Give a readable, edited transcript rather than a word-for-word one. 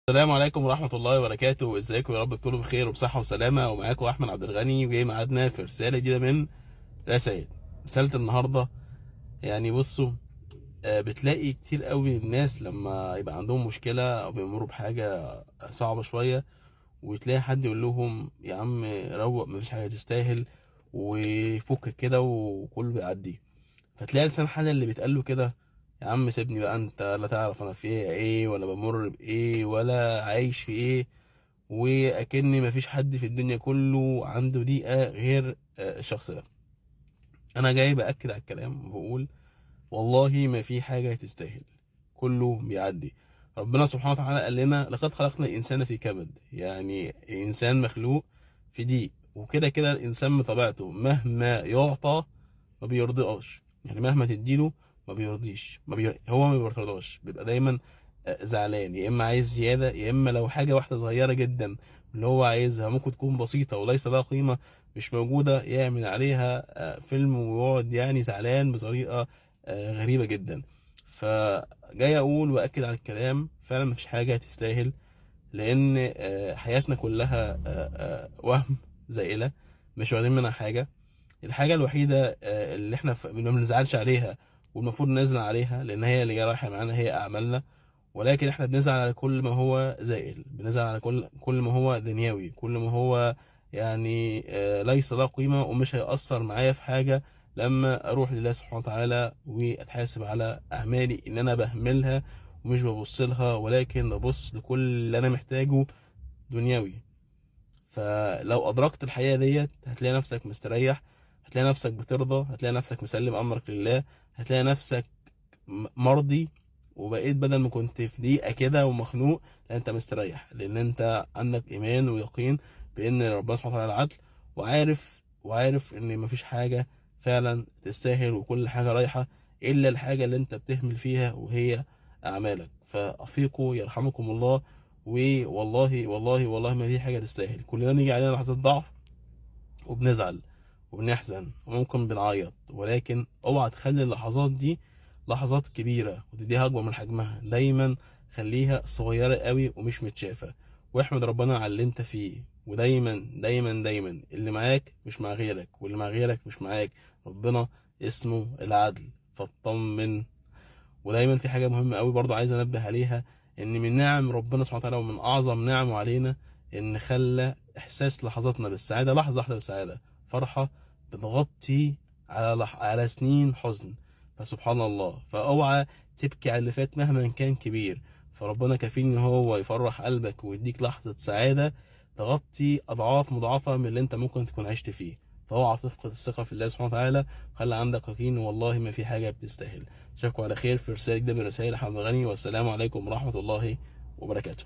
السلام عليكم ورحمة الله وبركاته. ازيكم؟ يا رب تكونوا بخير وبصحة وسلامة. ومعاكم أحمد عبد الغني، وجاي ميعادنا في رسالة جديدة من رسائل. رسالة النهاردة يعني بصوا، بتلاقي كتير قوي الناس لما يبقى عندهم مشكلة أو بيمروا بحاجة صعبة شوية، وتلاقي حد يقول لهم يا عم روق، مفيش حاجة تستاهل وفكك كده وكله بيعدي. فتلاقي لسان حال اللي بيتقال له كده: يا عم سيبني بقى، انت لا تعرف انا في ايه ولا بمر بايه ولا عايش في ايه. واكني مفيش حد في الدنيا كله عنده دقيقة غير الشخص ده. انا جاي باكد على الكلام وبقول والله ما في حاجة تستاهل، كله بيعدي. ربنا سبحانه وتعالى قال لنا: لقد خلقنا الانسان في كبد. يعني الانسان مخلوق في ضيق، وكده كده الانسان بطبيعته مهما يعطى ما بيرضاش. يعني مهما تديله ما بيرضيش، هو ما بيرتضاش، بيبقى دايما زعلان، يا اما عايز زياده، يا اما لو حاجه واحده صغيره جدا اللي هو عايزها ممكن تكون بسيطه وليس لها قيمه مش موجوده، يعمل عليها فيلم ويقعد يعني زعلان بطريقه غريبه جدا. فجاي اقول واكد على الكلام: فعلا مفيش حاجه تستاهل، لان حياتنا كلها وهم زائله، مش واخدين منها حاجه. الحاجة الوحيدة اللي احنا ما بنزعلش عليها والمفروض نزعل عليها، لأن هي اللي رايحة معانا، هي أعمالنا. ولكن احنا بنزعل على كل ما هو زائل، بنزعل على كل ما هو دنيوي، كل ما هو يعني ليس له قيمة ومش هيأثر معايا في حاجة لما أروح لله سبحانه وتعالى وأتحاسب على أعمالي إن أنا بهملها ومش ببص لها، ولكن ببص لكل اللي أنا محتاجه دنيوي. فلو ادركت الحقيقه ديت هتلاقي نفسك مستريح، هتلاقي نفسك بترضى، هتلاقي نفسك مسلم امرك لله، هتلاقي نفسك مرضي. وبقيت بدل ما كنت في ضيقه كده ومخنوق، لا انت مستريح، لان انت عندك ايمان ويقين بان ربنا سبحانه وتعالى عدل، وعارف ان مفيش حاجه فعلا تستاهل، وكل حاجه رايحه الا الحاجه اللي انت بتهمل فيها وهي اعمالك. فافيقوا يرحمكم الله. والله والله والله ما في حاجه تستاهل. كلنا نيجي علينا لحظات ضعف وبنزعل وبنحزن وممكن بنعيط، ولكن اوعى تخلي اللحظات دي لحظات كبيره وتديها اكبر من حجمها. دايما خليها صغيره قوي ومش متشافه، واحمد ربنا على اللي انت فيه. ودايما دايما دايما اللي معاك مش مع غيرك، واللي مع غيرك مش معاك. ربنا اسمه العدل، فاطمن. ودايما في حاجه مهمه قوي برضو عايز انبه عليها: ان من نعم ربنا سبحانه وتعالى ومن اعظم نعمه علينا ان خلى احساس لحظاتنا بالسعاده لحظه واحده بالسعاده، فرحه بتغطي على سنين حزن. فسبحان الله، فاوعى تبكي على اللي فات مهما كان كبير. فربنا كفيل ان هو يفرح قلبك ويديك لحظه سعاده تغطي اضعاف مضاعفه من اللي انت ممكن تكون عشت فيه. فاوعى تفقد الثقه في الله سبحانه وتعالى، خلي عندك يقين، والله ما في حاجه بتستاهل. اشوفكم على خير في رسالة جديدة من رسائل احمد غني، والسلام عليكم ورحمة الله وبركاته.